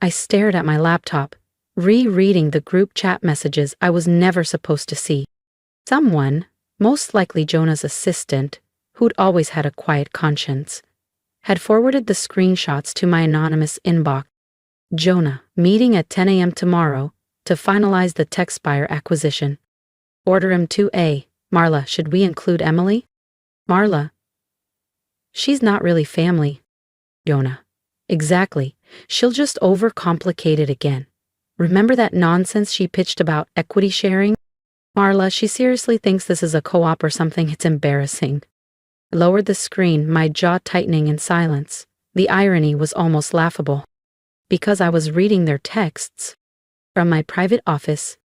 I stared at my laptop, rereading the group chat messages I was never supposed to see. Someone, most likely Jonah's assistant, who'd always had a quiet conscience, had forwarded the screenshots to my anonymous inbox. Jonah, meeting at 10 a.m. tomorrow to finalize the TechSpire acquisition. Order M2A. Marla, should we include Emily? Marla. She's not really family. Jonah. Exactly. She'll just overcomplicate it again. Remember that nonsense she pitched about equity sharing? Marla, she seriously thinks this is a co-op or something. It's embarrassing. I lowered the screen, my jaw tightening in silence. The irony was almost laughable. Because I was reading their texts from my private office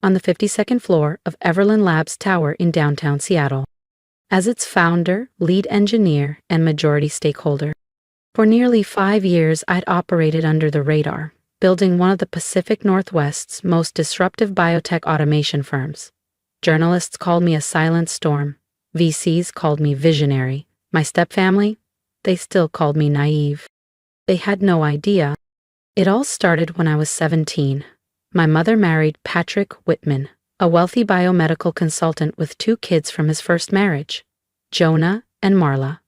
on the 52nd floor of Everlin Labs tower in downtown Seattle. As its founder, lead engineer, and majority stakeholder. For nearly 5 years, I'd operated under the radar, building one of the Pacific Northwest's most disruptive biotech automation firms. Journalists called me a silent storm. VCs called me visionary. My stepfamily? They still called me naive. They had no idea. It all started when I was 17. My mother married Patrick Whitman, a wealthy biomedical consultant with 2 kids from his first marriage, Jonah and Mara.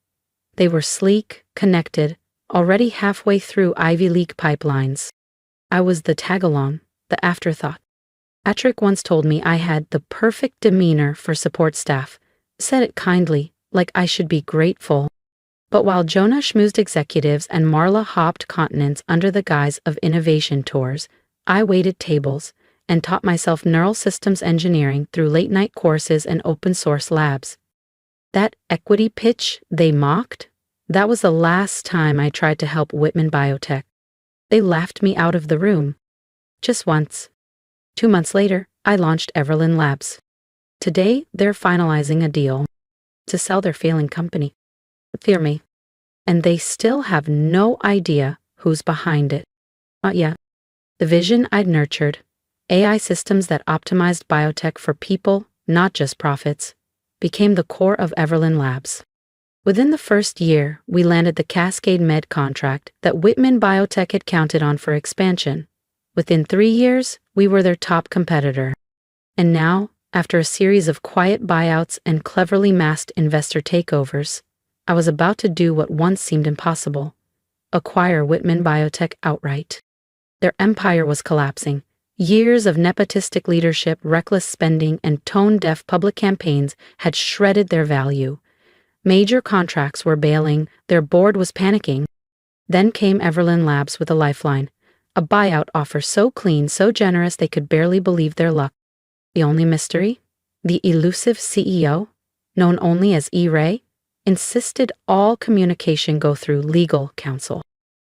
They were sleek, connected, already halfway through Ivy League pipelines. I was the tag-along, the afterthought. Patrick once told me I had the perfect demeanor for support staff, said it kindly, like I should be grateful. But while Jonah schmoozed executives and Marla hopped continents under the guise of innovation tours, I waited tables and taught myself neural systems engineering through late-night courses and open-source labs. That equity pitch they mocked, that was the last time I tried to help Whitman Biotech. They laughed me out of the room. Just once. 2 months later, I launched Everlin Labs. Today, they're finalizing a deal to sell their failing company. Fear me. And they still have no idea who's behind it. Not yet. The vision I'd nurtured, AI systems that optimized biotech for people, not just profits, became the core of Everlin Labs. Within the first year, we landed the Cascade Med contract that Whitman Biotech had counted on for expansion. Within 3 years, we were their top competitor. And now, after a series of quiet buyouts and cleverly masked investor takeovers, I was about to do what once seemed impossible: acquire Whitman Biotech outright. Their empire was collapsing. Years of nepotistic leadership, reckless spending, and tone-deaf public campaigns had shredded their value. Major contracts were bailing, their board was panicking. Then came Everlin Labs with a lifeline, a buyout offer so clean, so generous they could barely believe their luck. The only mystery? The elusive CEO, known only as E-Ray, insisted all communication go through legal counsel.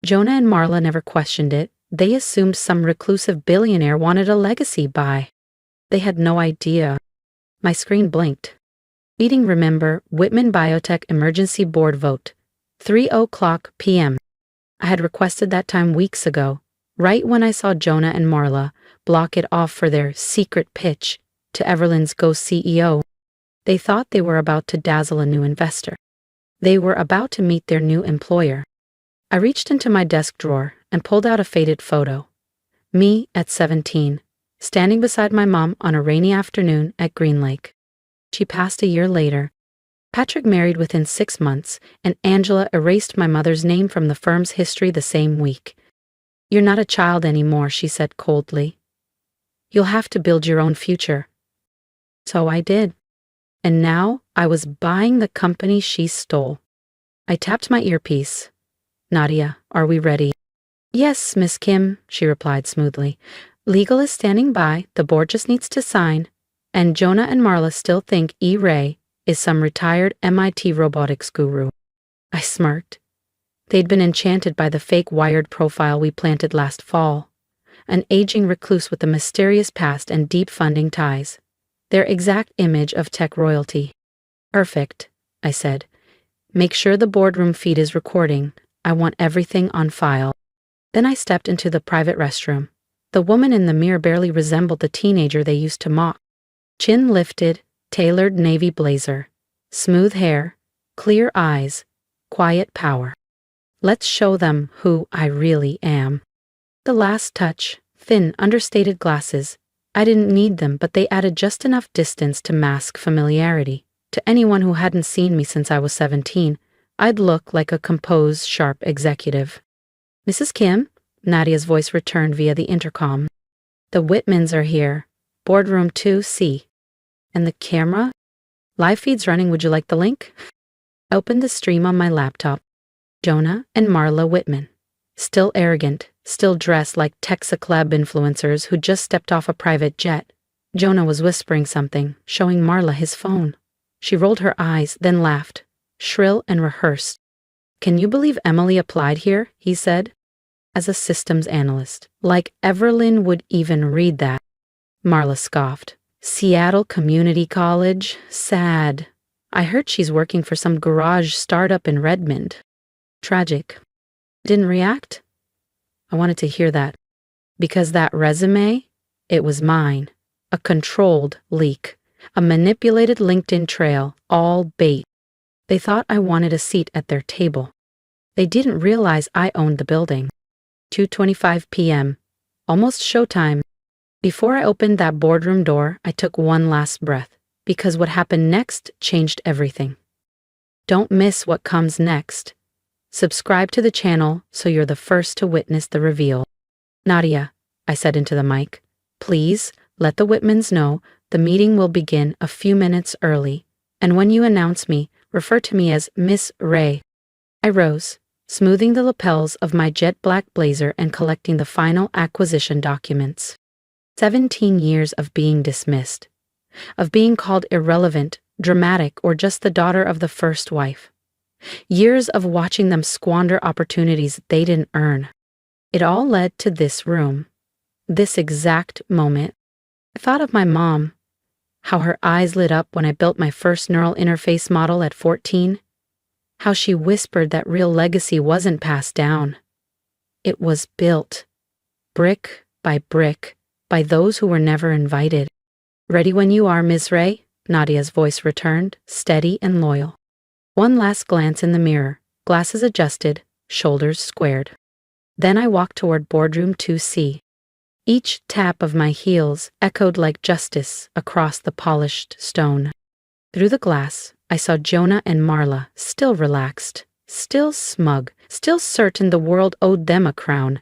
Jonah and Marla never questioned it. They assumed some reclusive billionaire wanted a legacy buy. They had no idea. My screen blinked. Meeting, remember, Whitman Biotech Emergency Board vote, 3:00 p.m. I had requested that time weeks ago, right when I saw Jonah and Marla block it off for their secret pitch to Everlin's Go CEO. They thought they were about to dazzle a new investor. They were about to meet their new employer. I reached into my desk drawer and pulled out a faded photo. Me at 17, standing beside my mom on a rainy afternoon at Green Lake. She passed a year later. Patrick married within 6 months, and Angela erased my mother's name from the firm's history the same week. "You're not a child anymore," she said coldly. "You'll have to build your own future." So I did. And now I was buying the company she stole. I tapped my earpiece. "Nadia, are we ready?" "Yes, Miss Kim," she replied smoothly. "Legal is standing by, the board just needs to sign. And Jonah and Marla still think E-Ray is some retired MIT robotics guru." I smirked. They'd been enchanted by the fake Wired profile we planted last fall. An aging recluse with a mysterious past and deep funding ties. Their exact image of tech royalty. "Perfect," I said. "Make sure the boardroom feed is recording. I want everything on file." Then I stepped into the private restroom. The woman in the mirror barely resembled the teenager they used to mock. Chin lifted, tailored navy blazer, smooth hair, clear eyes, quiet power. Let's show them who I really am. The last touch, thin, understated glasses. I didn't need them, but they added just enough distance to mask familiarity. To anyone who hadn't seen me since I was 17, I'd look like a composed, sharp executive. "Mrs. Kim?" Nadia's voice returned via the intercom. "The Whitmans are here. Boardroom 2C. And the camera? Live feed's running, would you like the link?" I opened the stream on my laptop. Jonah and Mara Whitman. Still arrogant, still dressed like Texaclub influencers who just stepped off a private jet. Jonah was whispering something, showing Marla his phone. She rolled her eyes, then laughed, shrill and rehearsed. "Can you believe Emily applied here?" he said. "As a systems analyst. Like Everlin would even read that." Marla scoffed. "Seattle Community College? Sad. I heard she's working for some garage startup in Redmond. Tragic." Didn't react? I wanted to hear that. Because that resume, it was mine. A controlled leak. A manipulated LinkedIn trail, all bait. They thought I wanted a seat at their table. They didn't realize I owned the building. 2:25 p.m. Almost showtime. Before I opened that boardroom door, I took one last breath, because what happened next changed everything. Don't miss what comes next. Subscribe to the channel so you're the first to witness the reveal. "Nadia," I said into the mic, "please let the Whitmans know the meeting will begin a few minutes early, and when you announce me, refer to me as Miss Ray." I rose, smoothing the lapels of my jet black blazer and collecting the final acquisition documents. 17 years of being dismissed, of being called irrelevant, dramatic, or just the daughter of the first wife. Years of watching them squander opportunities they didn't earn. It all led to this room, this exact moment. I thought of my mom, how her eyes lit up when I built my first neural interface model at 14, how she whispered that real legacy wasn't passed down. It was built, brick by brick, by those who were never invited. "Ready when you are, Ms. Ray," Nadia's voice returned, steady and loyal. One last glance in the mirror, glasses adjusted, shoulders squared. Then I walked toward boardroom 2C. Each tap of my heels echoed like justice across the polished stone. Through the glass, I saw Jonah and Marla, still relaxed, still smug, still certain the world owed them a crown.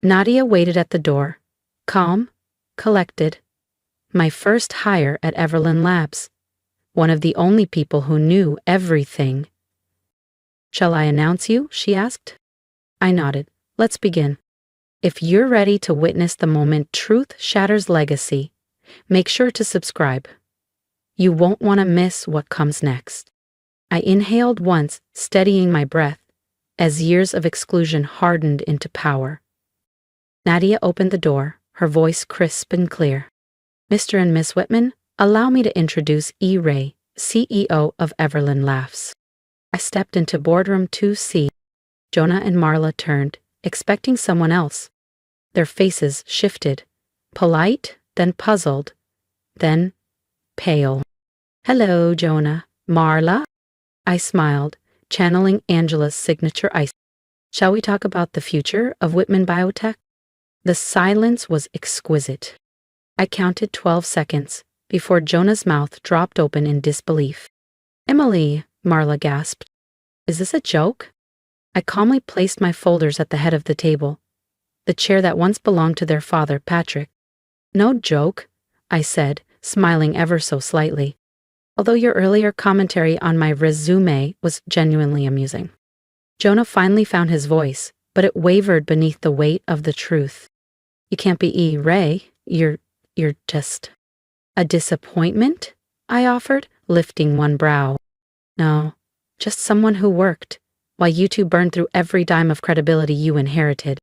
Nadia waited at the door, calm, collected. My first hire at Everlin Labs. One of the only people who knew everything. "Shall I announce you?" she asked. I nodded. "Let's begin. If you're ready to witness the moment truth shatters legacy, make sure to subscribe. You won't want to miss what comes next." I inhaled once, steadying my breath, as years of exclusion hardened into power. Nadia opened the door, her voice crisp and clear. "Mr. and Miss Whitman, allow me to introduce E. Ray, CEO of Everlin Labs." I stepped into boardroom 2C. Jonah and Marla turned, expecting someone else. Their faces shifted, polite, then puzzled, then pale. "Hello, Jonah. Marla?" I smiled, channeling Angela's signature ice. "Shall we talk about the future of Whitman Biotech?" The silence was exquisite. I counted 12 seconds before Jonah's mouth dropped open in disbelief. "Emily," Marla gasped. "Is this a joke?" I calmly placed my folders at the head of the table, the chair that once belonged to their father, Patrick. "No joke," I said, smiling ever so slightly, although your earlier commentary on my resume was genuinely amusing. Jonah finally found his voice, but it wavered beneath the weight of the truth. "You can't be E. Ray. You're just..." "A disappointment?" I offered, lifting one brow. "No, just someone who worked, while you two burned through every dime of credibility you inherited."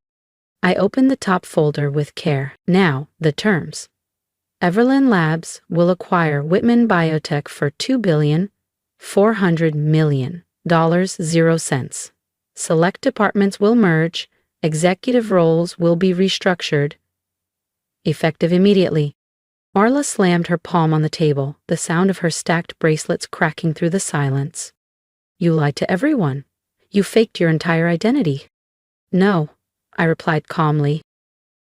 I opened the top folder with care. Now, the terms. Everlin Labs will acquire Whitman Biotech for $2,400,000,000. Select departments will merge, executive roles will be restructured. Effective immediately. Marla slammed her palm on the table, the sound of her stacked bracelets cracking through the silence. "You lied to everyone. You faked your entire identity." "No," I replied calmly.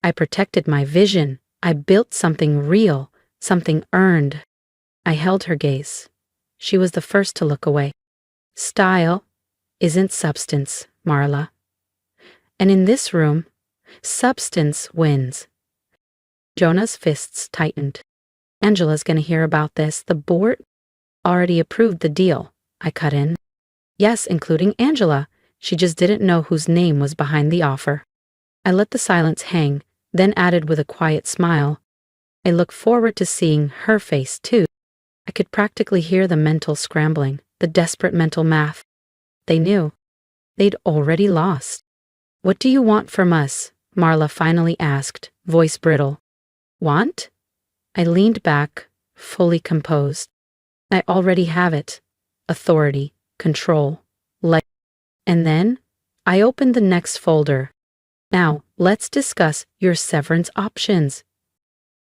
I protected my vision. I built something real, something earned. I held her gaze. She was the first to look away. Style isn't substance, Marla. And in this room, substance wins. Jonah's fists tightened. Angela's gonna hear about this. The board already approved the deal. I cut in. Yes, including Angela. She just didn't know whose name was behind the offer. I let the silence hang, then added with a quiet smile. I look forward to seeing her face, too. I could practically hear the mental scrambling, the desperate mental math. They knew. They'd already lost. What do you want from us? Marla finally asked, voice brittle. Want? I leaned back, fully composed. I already have it. Authority, control, light. And then I opened the next folder. Now, let's discuss your severance options.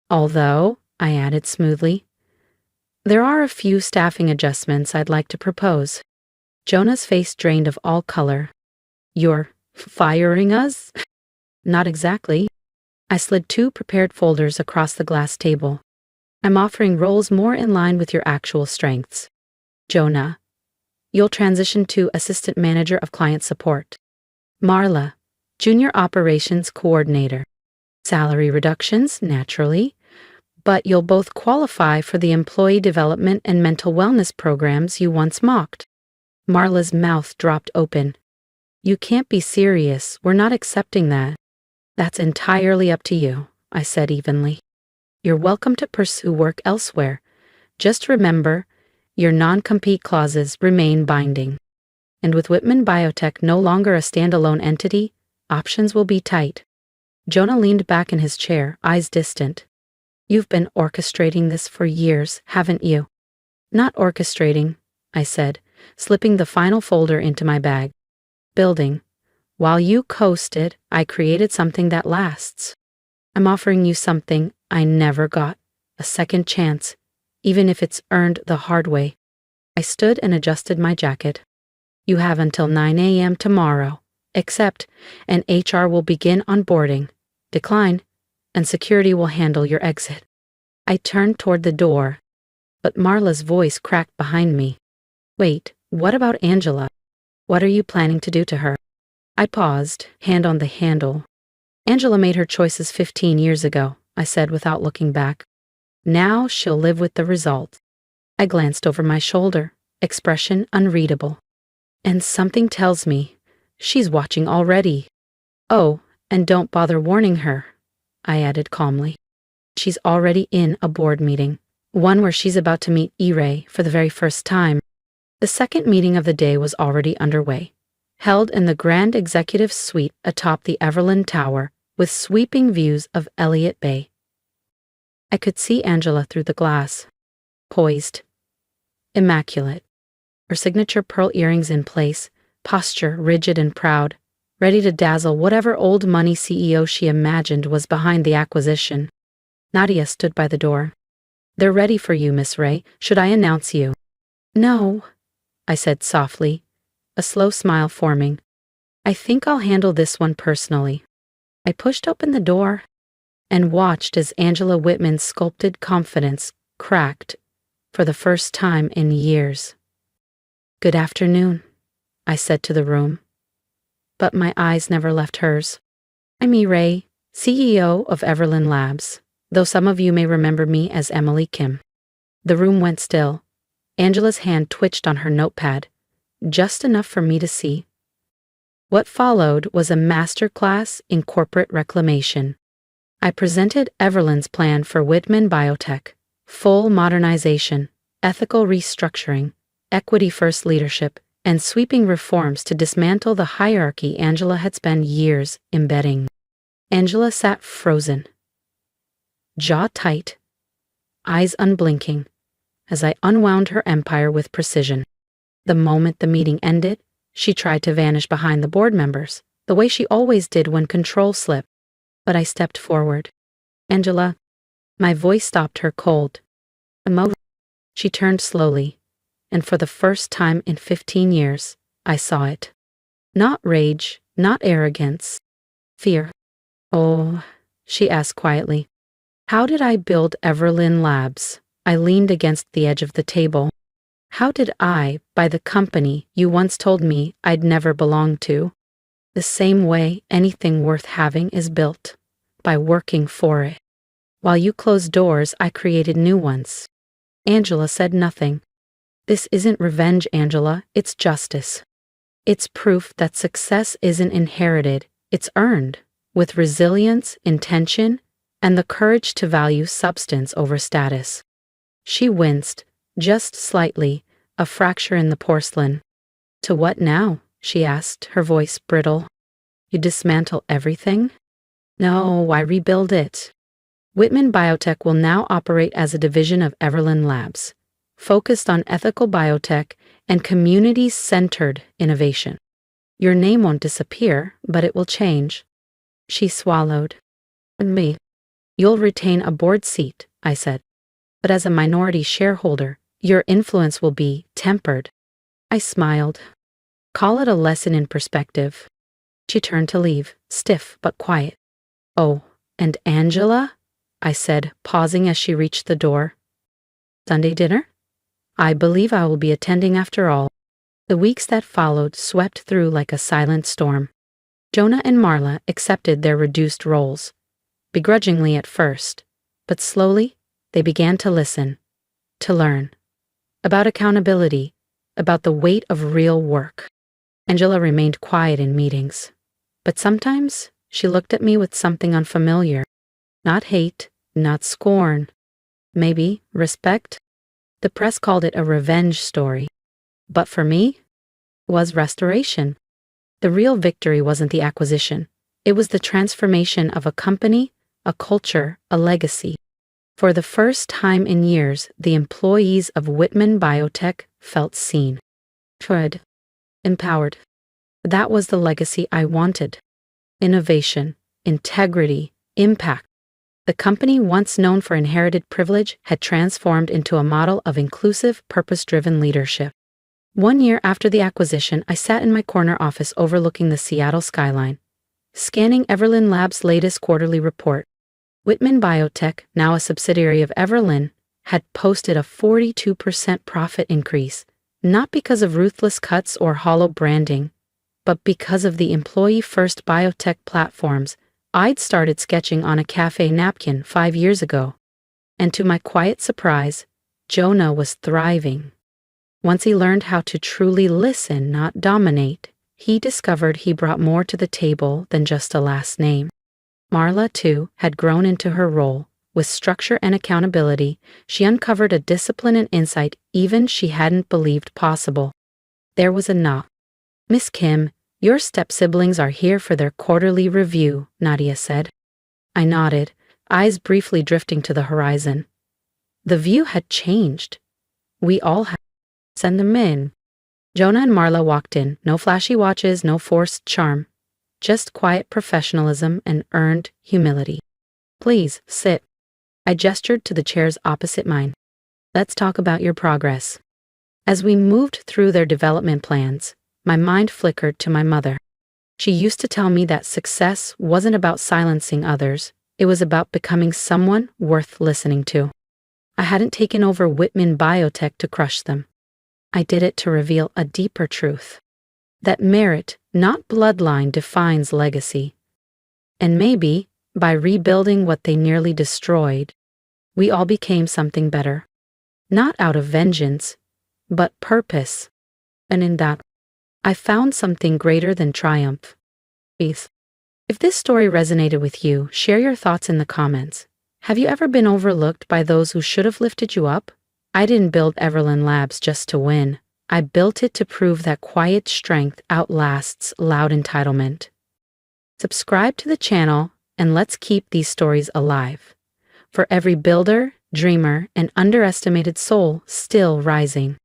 Although, I added smoothly, there are a few staffing adjustments I'd like to propose. Jonah's face drained of all color. You're firing us? Not exactly. I slid 2 prepared folders across the glass table. I'm offering roles more in line with your actual strengths. Jonah, you'll transition to Assistant Manager of Client Support. Marla, Junior Operations Coordinator. Salary reductions, naturally, but you'll both qualify for the employee development and mental wellness programs you once mocked. Marla's mouth dropped open. You can't be serious. We're not accepting that. That's entirely up to you, I said evenly. You're welcome to pursue work elsewhere. Just remember, your non-compete clauses remain binding. And with Whitman Biotech no longer a standalone entity, options will be tight. Jonah leaned back in his chair, eyes distant. You've been orchestrating this for years, haven't you? Not orchestrating, I said, slipping the final folder into my bag. Building. While you coasted, I created something that lasts. I'm offering you something I never got, a second chance, even if it's earned the hard way. I stood and adjusted my jacket. You have until 9 a.m. tomorrow, accept, and HR will begin onboarding. Decline, and security will handle your exit. I turned toward the door, but Marla's voice cracked behind me. Wait, what about Angela? What are you planning to do to her? I paused, hand on the handle. Angela made her choices 15 years ago, I said without looking back. Now she'll live with the result. I glanced over my shoulder, expression unreadable. And something tells me she's watching already. Oh, and don't bother warning her, I added calmly. She's already in a board meeting, one where she's about to meet E-Ray for the very first time. The second meeting of the day was already underway, held in the grand executive suite atop the Everlin Tower with sweeping views of Elliott Bay. I could see Angela through the glass, poised, immaculate, her signature pearl earrings in place, posture rigid and proud, ready to dazzle whatever old money CEO she imagined was behind the acquisition. Nadia stood by the door. They're ready for you, Miss Ray. Should I announce you? No, I said softly, a slow smile forming. I think I'll handle this one personally. I pushed open the door and watched as Angela Whitman's sculpted confidence cracked for the first time in years. Good afternoon, I said to the room, but my eyes never left hers. I'm E-Ray, CEO of Everlin Labs, though some of you may remember me as Emily Kim. The room went still. Angela's hand twitched on her notepad, just enough for me to see. What followed was a masterclass in corporate reclamation. I presented Everlin's plan for Whitman Biotech, full modernization, ethical restructuring, equity-first leadership, and sweeping reforms to dismantle the hierarchy Angela had spent years embedding. Angela sat frozen, jaw tight, eyes unblinking, as I unwound her empire with precision. The moment the meeting ended, she tried to vanish behind the board members, the way she always did when control slipped. But I stepped forward. Angela, my voice stopped her cold. She turned slowly, and for the first time in 15 years, I saw it. Not rage, not arrogance. Fear. Oh, she asked quietly. How did I build Everlin Labs? I leaned against the edge of the table. How did I buy the company you once told me I'd never belong to? The same way anything worth having is built, by working for it. While you closed doors, I created new ones. Angela said nothing. This isn't revenge, Angela, it's justice. It's proof that success isn't inherited, it's earned, with resilience, intention, and the courage to value substance over status. She winced, just slightly, a fracture in the porcelain. To what now? She asked, her voice brittle. You dismantle everything? No, I rebuild it. Whitman Biotech will now operate as a division of Everlin Labs, focused on ethical biotech and community-centered innovation. Your name won't disappear, but it will change. She swallowed. And me. You'll retain a board seat, I said. But as a minority shareholder, your influence will be tempered. I smiled. Call it a lesson in perspective. She turned to leave, stiff but quiet. Oh, and Angela? I said, pausing as she reached the door. Sunday dinner? I believe I will be attending after all. The weeks that followed swept through like a silent storm. Jonah and Mara accepted their reduced roles, begrudgingly at first, but slowly they began to listen, to learn. About accountability, about the weight of real work. Angela remained quiet in meetings, but sometimes she looked at me with something unfamiliar. Not hate, not scorn. Maybe respect? The press called it a revenge story. But for me, it was restoration. The real victory wasn't the acquisition. It was the transformation of a company, a culture, a legacy. For the first time in years, the employees of Whitman Biotech felt seen, heard, empowered. That was the legacy I wanted. Innovation, integrity, impact. The company, once known for inherited privilege, had transformed into a model of inclusive, purpose-driven leadership. 1 year after the acquisition, I sat in my corner office overlooking the Seattle skyline, scanning Everlin Labs' latest quarterly report. Whitman Biotech, now a subsidiary of Everlin, had posted a 42% profit increase, not because of ruthless cuts or hollow branding, but because of the employee-first biotech platforms I'd started sketching on a cafe napkin 5 years ago. And to my quiet surprise, Jonah was thriving. Once he learned how to truly listen, not dominate, he discovered he brought more to the table than just a last name. Mara, too, had grown into her role. With structure and accountability, she uncovered a discipline and insight even she hadn't believed possible. There was a knock. Miss Kim, your step-siblings are here for their quarterly review, Nadia said. I nodded, eyes briefly drifting to the horizon. The view had changed. We all had. Send them in. Jonah and Mara walked in, no flashy watches, no forced charm. Just quiet professionalism and earned humility. Please, sit. I gestured to the chairs opposite mine. Let's talk about your progress. As we moved through their development plans, my mind flickered to my mother. She used to tell me that success wasn't about silencing others, it was about becoming someone worth listening to. I hadn't taken over Whitman Biotech to crush them. I did it to reveal a deeper truth. That merit, not bloodline, defines legacy. And maybe, by rebuilding what they nearly destroyed, we all became something better. Not out of vengeance, but purpose. And in that, I found something greater than triumph. Peace. If this story resonated with you, share your thoughts in the comments. Have you ever been overlooked by those who should have lifted you up? I didn't build Everlin Labs just to win. I built it to prove that quiet strength outlasts loud entitlement. Subscribe to the channel and let's keep these stories alive. For every builder, dreamer, and underestimated soul still rising.